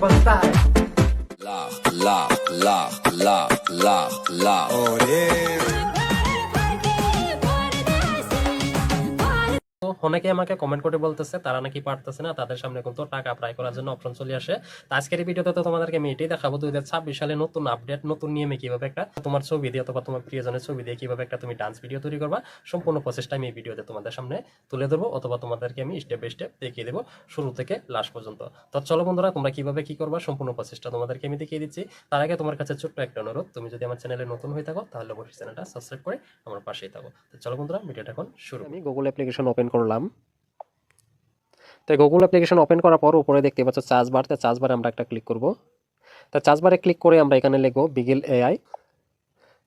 बनता है लाख लाख लाख लाख लाख लाख তো অনেকে আমাকে কমেন্ট করে বলতেছে তারা নাকি পারতেছে না, তাদের সামনে কিন্তু টাকা আপ্লাই করার জন্য অপশন চলে আসে। তো আজকের এই ভিডিওতে তো তোমাদেরকে আমি এটাই দেখাবো 2026 সালে নতুন আপডেট নতুন নিয়মে কিভাবে একটা তোমার ছবি দিয়ে অথবা তোমার প্রিয়জনের ছবি দিয়ে কিভাবে একটা তুমি ডান্স ভিডিও তৈরি করবা, সম্পূর্ণ প্রসেসটা আমি এই ভিডিওতে তোমাদের সামনে তুলে ধরবো অথবা তোমাদেরকে আমি স্টেপ বাই স্টেপ দেখিয়ে দেবো শুরু থেকে লাস্ট পর্যন্ত। তো চলো বন্ধুরা, তোমরা কিভাবে কি করবা সম্পূর্ণ প্রসেসটা তোমাদেরকে আমি দেখিয়ে দিচ্ছি। তার আগে তোমার কাছে ছোট্ট একটা অনুরোধ, তুমি যদি আমার চ্যানেলে নতুন হয়ে থাকো তাহলে অবশ্যই চ্যানেলটা সাবস্ক্রাইব করে আমার পাশেই থাকো। তো চলো বন্ধুরা, ভিডিওটা এখন শুরু। আমি গুগল অ্যাপ্লিকেশন ওপেন করলাম। তো গুগল অ্যাপ্লিকেশন ওপেন করার পর উপরে দেখতে পাচ্ছ সার্চ বার, তো সার্চ বারে আমরা একটা ক্লিক করব। তো সার্চ বারে ক্লিক করে আমরা এখানে লিখব বিগেল এআই।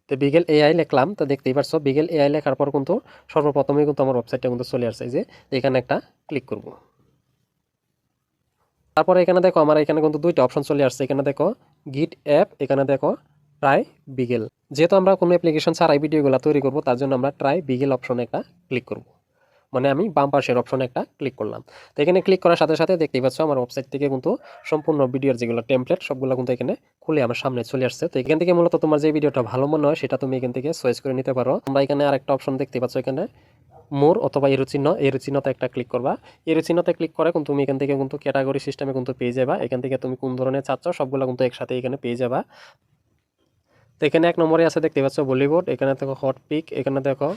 তো বিগেল এআই লিখলাম। তো দেখতেই পাচ্ছ বিগেল এআই লেখার পর কিন্তু সর্বপ্রথমে কিন্তু আমার ওয়েবসাইটটা কিন্তু চলে আসছে, যে এখানে একটা ক্লিক করব। তারপরে এখানে দেখো আমার এখানে কিন্তু দুইটা অপশন চলে আসছে। এখানে দেখো গিট অ্যাপ, এখানে দেখো ট্রাই বিগেল। যেহেতু আমরা কোনো অ্যাপ্লিকেশন ছাড়াই ভিডিওগুলো তৈরি করব, তার জন্য আমরা ট্রাই বিগেল অপশনে একটা ক্লিক করব। মানে আমি বাম পাশের অপশনে একটা ক্লিক করলাম। তো এখানে ক্লিক করার সাথে সাথে দেখতেই পাচ্ছ আমার ওয়েবসাইট থেকে কিন্তু সম্পূর্ণ ভিডিওর যেগুলো টেমপ্লেট সবগুলো কিন্তু এখানে খুলে আমার সামনে চলে আসছে। তো এখান থেকে মূলত তোমার যে ভিডিওটা ভালো মনে হয় সেটা তুমি এখান থেকে চয়েস করে নিতে পারো। তোমরা এখানে আরেকটা অপশন দেখতে পাচ্ছ, এখানে মোর অথবা এরো চিহ্ন, এরো চিহ্নতে একটা ক্লিক করবা। এরো চিহ্নতে ক্লিক করে কিন্তু তুমি এখান থেকে কিন্তু ক্যাটাগরি সিস্টেমে কিন্তু পেয়ে যাবা। এখান থেকে তুমি কোন ধরনের চাচ্ছ সবগুলো কিন্তু একসাথে এখানে পেয়ে যাবা। তো এখানে এক নম্বরে আছে দেখতে পাচ্ছ বলিউড, এখানে দেখো হট পিক, এখানে দেখো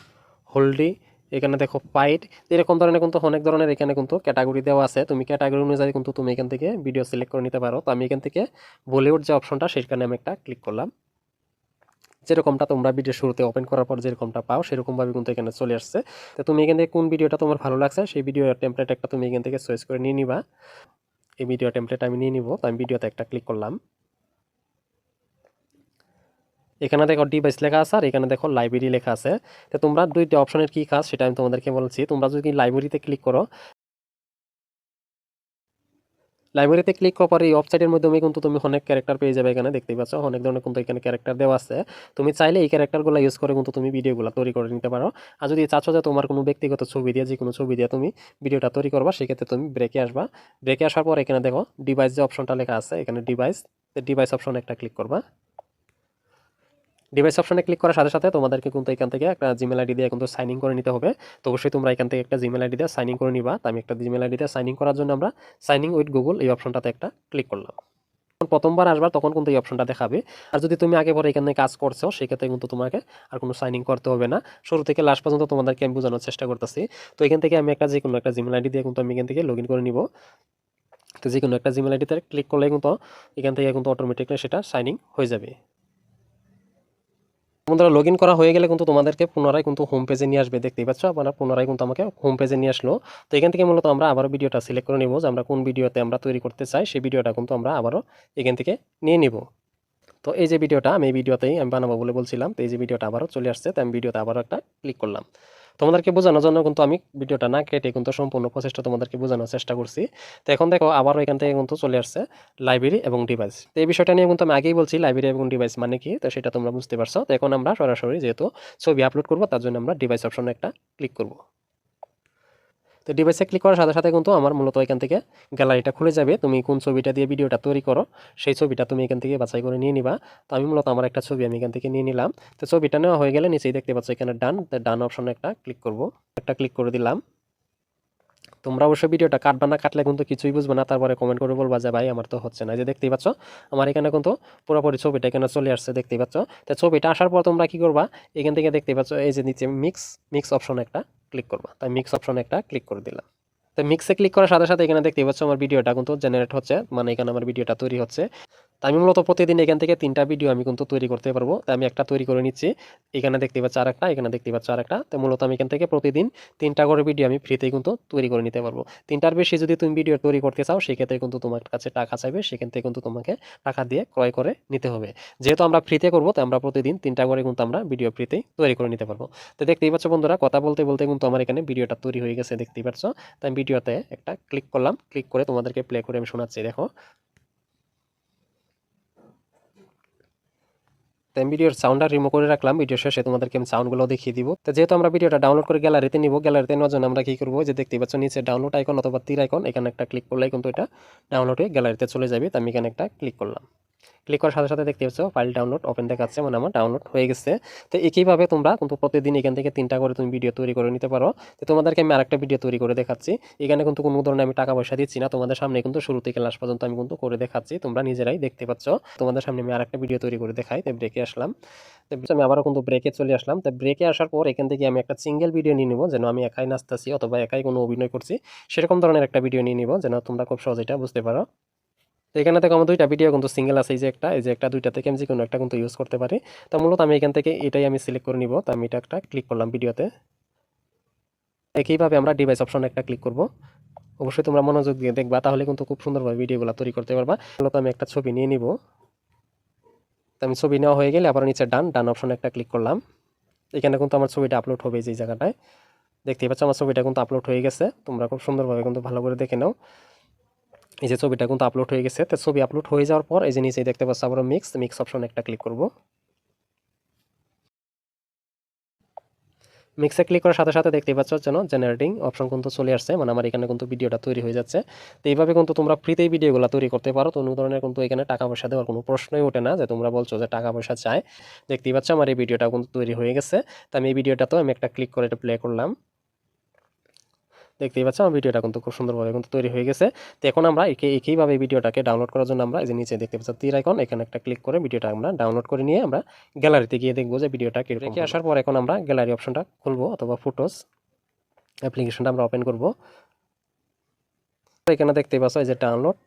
হোল্ডি, এখানে দেখো ফাইট। এরকম ধরনের কিন্তু অনেক ধরনের এখানে কিন্তু ক্যাটাগরি দেওয়া আছে। তুমি ক্যাটাগরি অনুযায়ী কিন্তু তুমি এখান থেকে ভিডিও সিলেক্ট করে নিতে পারো। তো আমি এখান থেকে বলিউড যে অপশনটা সেখানে আমি একটা ক্লিক করলাম। যেরকমটা তোমরা ভিডিও শুরুতে ওপেন করার পর যেরকমটা পাও সেরকমভাবে কিন্তু এখানে চলে আসছে। তো তুমি এখান থেকে কোন ভিডিওটা তোমার ভালো লাগছে সেই ভিডিও টেমপ্লেট একটা তুমি এখান থেকে চয়েস করে নিয়ে নিবা। এই ভিডিও টেমপ্লেট আমি নিয়ে নিব। তো আমি ভিডিওতে একটা ক্লিক করলাম। এখানে দেখো ডিভাইস লেখা আছে আর এখানে দেখো লাইব্রেরি লেখা আছে। তো তোমরা দুইটা অপশনের কি কাজ সেটা আমি তোমাদেরকে বলছি। তোমরা যদি লাইব্রেরিতে ক্লিক করো, লাইব্রেরিতে ক্লিক করার পরে এই ওয়েবসাইটের মাধ্যমে কিন্তু তুমি অনেক ক্যারেক্টার পেয়ে যাবে। এখানে দেখতেই পাচ্ছ অনেক ধরনের কিন্তু এখানে ক্যারেক্টার দেওয়া আছে। তুমি চাইলে এই ক্যারেক্টারগুলো ইউজ করে কিন্তু তুমি ভিডিওগুলো তৈরি করে নিতে পারো। আর যদি চাচ্ছ যে তোমার কোনো ব্যক্তিগত ছবি দিয়ে যে কোনো ছবি দিয়ে তুমি ভিডিওটা তৈরি করবা, সেক্ষেত্রে তুমি ব্রেকে আসবা। ব্রেকে আসার পর এখানে দেখো ডিভাইস যে অপশনটা লেখা আছে, এখানে ডিভাইস, ডিভাইস অপশনে একটা ক্লিক করবা। ডিভাইস অপশনে ক্লিক করার সাথে সাথে তোমাদেরকে কিন্তু এখান থেকে একটা জিমেল আইডি দিয়ে কিন্তু সাইন ইন করে নিতে হবে। তো অবশ্যই তোমরা এখান থেকে একটা জিমেল আইডি দিয়ে সাইন ইন করে নিবা। তো আমি একটা জিমেল আইডি দিয়ে সাইন ইন করার জন্য আমরা সাইন ইন উইথ গুগল এই অপশনটাতে একটা ক্লিক করলাম। প্রথমবার আসবার তখন কিন্তু এই অপশনটা দেখাবে। আর যদি তুমি আগে পরে এখানে কাজ করছো সেক্ষেত্রে কিন্তু তোমাকে আর কোনো সাইন ইন করতে হবে না। শুরু থেকে লাস্ট পর্যন্ত তোমাদেরকে আমি বোঝানোর চেষ্টা করতেছি। তো এখান থেকে আমি একটা যে কোনো একটা জিমেল আইডি দিয়ে কিন্তু আমি এখান থেকে লগ ইন করে নিব। তো যে কোনো একটা জিমেল আইডিতে ক্লিক করলে কিন্তু এখান থেকে কিন্তু অটোমেটিকলি সেটা সাইন ইন হয়ে যাবে। বন্ধুরা লগ ইন করা হয়ে গেলে কিন্তু তোমাদেরকে পুনরায় কিন্তু হোম পেজে নিয়ে আসবে। দেখতেই পাচ্ছ আপনারা পুনরায় কিন্তু আমাকে হোম পেজে নিয়ে আসলো। তো এখান থেকে মূলত আমরা আবারও ভিডিওটা সিলেক্ট করে নিব যে আমরা কোন ভিডিওতে আমরা তৈরি করতে চাই, সেই ভিডিওটা কিন্তু আমরা আবারও এখান থেকে নিয়ে নিব। তো এই যে ভিডিওটা আমি এই ভিডিওতেই আমি বানাবো বলে বলছিলাম, তো এই যে ভিডিওটা আবারও চলে আসছে। তো আমি ভিডিওতে আবারও একটা ক্লিক করলাম। তোমাদেরকে বোঝানোর জন্য কিন্তু আমি ভিডিওটা না কেটে কিন্তু সম্পূর্ণ প্রসেসটা তোমাদেরকে বোঝানোর চেষ্টা করছি। তো এখন দেখো আবারও এখান থেকে কিন্তু চলে আসছে লাইব্রেরি এবং ডিভাইস। তো এই বিষয়টা নিয়ে কিন্তু আমি আগেই বলছি লাইব্রেরি এবং ডিভাইস মানে কি, তো সেটা তোমরা বুঝতে পারছো। তো এখন আমরা সরাসরি যেহেতু ছবি আপলোড করবো তার জন্য আমরা ডিভাইস অপশনে একটা ক্লিক করব। তো ডিভাইসে ক্লিক করার সাথে সাথে কিন্তু আমার মূলত এখান থেকে গ্যালারিটা খুলে যাবে। তুমি কোন ছবিটা দিয়ে ভিডিওটা তৈরি করো সেই ছবিটা তুমি এখান থেকে বাছাই করে নিয়ে নিবা। তো আমি মূলত আমার একটা ছবি আমি এখান থেকে নিয়ে নিলাম। তো ছবিটা নেওয়া হয়ে গেলে নিচেই দেখতে পাচ্ছ এখানে ডান, ডান অপশনে একটা ক্লিক করব। একটা ক্লিক করে দিলাম। তোমরা অবশ্যই ভিডিওটা কাটবা না, কাটলে কিন্তু কিছুই বুঝবে না। তারপরে কমেন্ট করে বলবা যে ভাই আমার তো হচ্ছে না। যে দেখতেই পাচ্ছ আমার এখানে কিন্তু পুরোপুরি ছবিটা এখানে চলে আসছে, দেখতেই পাচ্ছ। তো ছবিটা আসার পর তোমরা কি করবা, এখান থেকে দেখতেই পাচ্ছ এই যে নিচে মিক্স, মিক্স অপশনে একটা ক্লিক করবা। তাই মিক্স অপশনে একটা ক্লিক করে দিলাম। তো মিক্সে ক্লিক করার সাথে সাথে এখানে দেখতেই পাচ্ছ আমার ভিডিওটা কিন্তু জেনারেট হচ্ছে, মানে এখানে আমার ভিডিওটা তৈরি হচ্ছে। তো আমি মূলত প্রতিদিন এখান থেকে 3টা ভিডিও আমি কিন্তু তৈরি করতে পারবো। তো আমি একটা তৈরি করে নিচ্ছি। এখানে দেখতে পাচ্ছ আরেকটা, এখানে দেখতে পাচ্ছ আরেকটা। তো মূলত আমি এখান থেকে প্রতিদিন 3টা করে ভিডিও আমি ফ্রিতেই কিন্তু তৈরি করে নিতে পারবো। 3টার বেশি যদি তুমি ভিডিও তৈরি করতে চাও সেক্ষেত্রে কিন্তু তোমার কাছে টাকা চাইবে, সেখান থেকে কিন্তু তোমাকে টাকা দিয়ে ক্রয় করে নিতে হবে। যেহেতু আমরা ফ্রিতে করবো তো আমরা প্রতিদিন 3টা করে কিন্তু আমরা ভিডিও ফ্রিতেই তৈরি করে নিতে পারবো। তো দেখতেই পাচ্ছ বন্ধুরা, কথা বলতে বলতে কিন্তু আমার এখানে ভিডিওটা তৈরি হয়ে গেছে, দেখতেই পাচ্ছ। তো আমি ভিডিওতে একটা ক্লিক করলাম, ক্লিক করে তোমাদেরকে প্লে করে আমি শোনাচ্ছি। দেখো তো আমি ভিডিওর সাউন্ডটা রিমুভ করে রাখলাম, ভিডিও শেষে তোমাদেরকে আমি সাউন্ডগুলো দেখিয়ে দিব। তো যেহেতু আমরা ভিডিওটা ডাউনলোড করে গ্যালারিতে নিব, গ্যালারিতে নেওয়ার জন্য আমরা কি করব, যে দেখতেই পাচ্ছ নিচে ডাউনলোড আইকন অথবা তীর আইকন, এখানে একটা ক্লিক করলেই কিন্তু এটা ডাউনলোড হয়ে গ্যালারিতে চলে যাবে। তো আমি এখানে একটা ক্লিক করলাম, ক্লিক করার সাথে সাথে দেখতে পাচ্ছ ফাইল ডাউনলোড ওপেন দেখাচ্ছে, মানে আমার ডাউনলোড হয়ে গেছে। তো একইভাবে তোমরা কিন্তু প্রতিদিন এখান থেকে 3টা করে তুমি ভিডিও তৈরি করে নিতে পারো। তো তোমাদেরকে আমি আরেকটা ভিডিও তৈরি করে দেখাচ্ছি। এখানে কিন্তু কোনো ধরনের আমি টাকা পয়সা দিচ্ছি না, তোমাদের সামনে কিন্তু শুরু থেকে লাস্ট পর্যন্ত আমি কিন্তু করে দেখাচ্ছি, তোমরা নিজেরাই দেখতে পাচ্ছ। তোমাদের সামনে আমি আরেকটা ভিডিও তৈরি করে দেখাই। তো ব্রেকে আসলাম, তো আমি আবারও কিন্তু ব্রেকে চলে আসলাম। তো ব্রেকে আসার পর এখান থেকে আমি একটা সিঙ্গেল ভিডিও নিয়ে নিব, যেন আমি একাই নাচতেছি অথবা একাই কোনো অভিনয় করছি সেরকম ধরনের একটা ভিডিও নিয়ে নিব, যেন তোমরা খুব সহজে এটা বুঝতে পারো। তো এখানে থেকে আমার 2টা ভিডিও কিন্তু সিঙ্গেল আছে, এই যে একটা 2টা থেকে আমি যে কোনো একটা কিন্তু ইউজ করতে পারি। তো মূলত আমি এখান থেকে এটাই আমি সিলেক্ট করে নিব। তো আমি এটা একটা ক্লিক করলাম ভিডিওতে। একইভাবে আমরা ডিভাইস অপশনে একটা ক্লিক করব। অবশ্যই তোমরা মনোযোগ দিয়ে দেখবা, তাহলে কিন্তু খুব সুন্দরভাবে ভিডিওগুলো তৈরি করতে পারবা। মূলত আমি একটা ছবি নিয়ে নিব। তো আমি ছবি নেওয়া হয়ে গেলে আবার নিচে ডান অপশনে একটা ক্লিক করলাম। এখানে কিন্তু আমার ছবিটা আপলোড হবে যে জায়গাটায় দেখতেই পাচ্ছ, আমার ছবিটা কিন্তু আপলোড হয়ে গেছে। তোমরা খুব সুন্দরভাবে কিন্তু ভালো করে দেখে নাও। এই যে ছবিটা কিন্তু আপলোড হয়ে গেছে। তো ছবি আপলোড হয়ে যাওয়ার পর এই যে নিচে দেখতে পাচ্ছ আবার মিক্স অপশনে একটা ক্লিক করব। মিক্সে ক্লিক করার সাথে সাথে দেখতেই পাচ্ছ যেন জেনারেটিং অপশন কিন্তু চলে আসছে, মানে আমার এখানে কিন্তু ভিডিওটা তৈরি হয়ে যাচ্ছে। তো এইভাবে কিন্তু তোমরা ফ্রিতেই ভিডিওগুলো তৈরি করতে পারো। তো কোনো ধরনের কিন্তু এখানে টাকা পয়সা দেওয়ার কোনো প্রশ্নই ওঠে না, যে তোমরা বলছো যে টাকা পয়সা চাই। দেখতেই পাচ্ছ আমার এই ভিডিওটা কিন্তু তৈরি হয়ে গেছে। তো আমি এই ভিডিওটাতেও আমি একটা ক্লিক করে এটা প্লে করলাম। দেখতেই পাচ্ছ আমার ভিডিওটা কিন্তু খুব সুন্দরভাবে কিন্তু তৈরি হয়ে গেছে। তো এখন আমরা একইভাবে ভিডিওটাকে ডাউনলোড করার জন্য আমরা এই যে নিচে দেখতে পাচ্ছ তীর আইকন, এখানে একটা ক্লিক করে ভিডিওটা আমরা ডাউনলোড করে নিয়ে আমরা গ্যালারিতে গিয়ে দেখবো যে ভিডিওটা কিরকম। রেখে আসার পর এখন আমরা গ্যালারি অপশনটা খুলবো অথবা ফটোস অ্যাপ্লিকেশনটা আমরা ওপেন করব। এখানে দেখতেই পাচ্ছ এই যে ডাউনলোড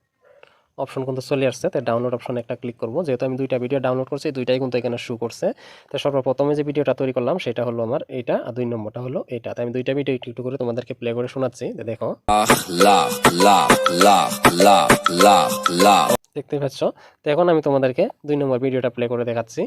অপশন কিন্তু চলে আসছে। তো ডাউনলোড অপশনে একটা ক্লিক করব। যেহেতু আমি 2টা ভিডিও ডাউনলোড করছি, 2টাই কিন্তু এখানে শো করছে। তো সর্বপ্রথমে যে ভিডিওটা তৈরি করলাম সেটা হলো আমার এটা, আর 2 নম্বরটা হলো এটা। তো আমি 2টা ভিডিও একটু করে তোমাদেরকে প্লে করে শোনাচ্ছি, দেখো। Lach, lach, lach, lach, lach, lach. দেখতে পাচ্ছ। তো এখন আমি তোমাদেরকে 2 নম্বর ভিডিওটা প্লে করে দেখাচ্ছি।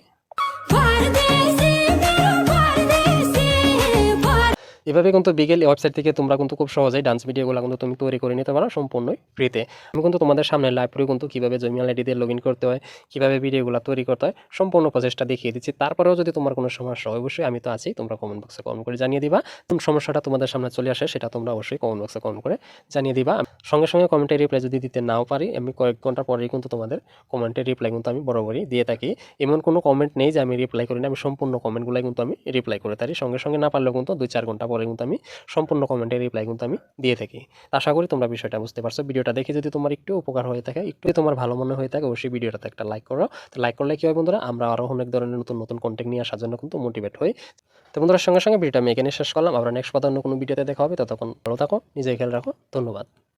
এভাবে কিন্তু বিকেল ওয়েবসাইট থেকে তোমরা কিন্তু খুব সহজেই ডান্স ভিডিওগুলো কিন্তু তুমি তৈরি করে নিতে পারো সম্পূর্ণই ফ্রিতে। আমি কিন্তু তোমাদের সামনে লাইভ করে কিন্তু কীভাবে জিমেইল আইডি দিয়ে লগ ইন করতে হয়, কীভাবে ভিডিওগুলো তৈরি করতে হয় সম্পূর্ণ প্রচেষ্টা দেখিয়ে দিচ্ছি। তারপরেও যদি তোমার কোনো সমস্যা হয় অবশ্যই আমি তো আছি, তোমরা কমেন্ট বক্সে কমেন্ট করে জানিয়ে দিবা। কোন সমস্যাটা তোমাদের সামনে চলে আসে সেটা তোমরা অবশ্যই কমেন্ট বক্সে কমেন্ট করে জানিয়ে দিবা। সঙ্গে সঙ্গে কমেন্টের রিপ্লাই যদি দিতে নাও পারি, আমি কয়েক ঘন্টা পরেই কিন্তু তোমাদের কমেন্টের রিপ্লাই কিন্তু আমি বরাবরই দিয়ে থাকি। এমন কোনো কমেন্ট নেই যে আমি রিপ্লাই করি না, আমি সম্পূর্ণ কমেন্টগুলাই কিন্তু আমি রিপ্লাই করে থাকি। সঙ্গে সঙ্গে না পারলেও কিন্তু 2-4 ঘন্টা পরে কিন্তু আমি সম্পূর্ণ কমেন্টের রিপ্লাই কিন্তু আমি দিয়ে থাকি। আশা করি তোমরা বিষয়টা বুঝতে পারছো। ভিডিওটা দেখে যদি তোমার একটু উপকার হয়ে থাকে, একটু তোমার ভালো মনে হয়ে থাকে, অবশ্যই ভিডিওটাতে একটা লাইক করো। তো লাইক করলে কি হয় বন্ধুরা, আমরা আরও অনেক ধরনের নতুন কন্টেন্ট নিয়ে আসার জন্য কিন্তু মোটিভেট হই। তো বন্ধুরা সঙ্গে সঙ্গে ভিডিওটা আমি এখানে শেষ করলাম। আমরা নেক্সট অন্য কোনো ভিডিওতে দেখা হবে। ততক্ষণ ভালো থাকো, নিজের খেয়াল রাখো। ধন্যবাদ।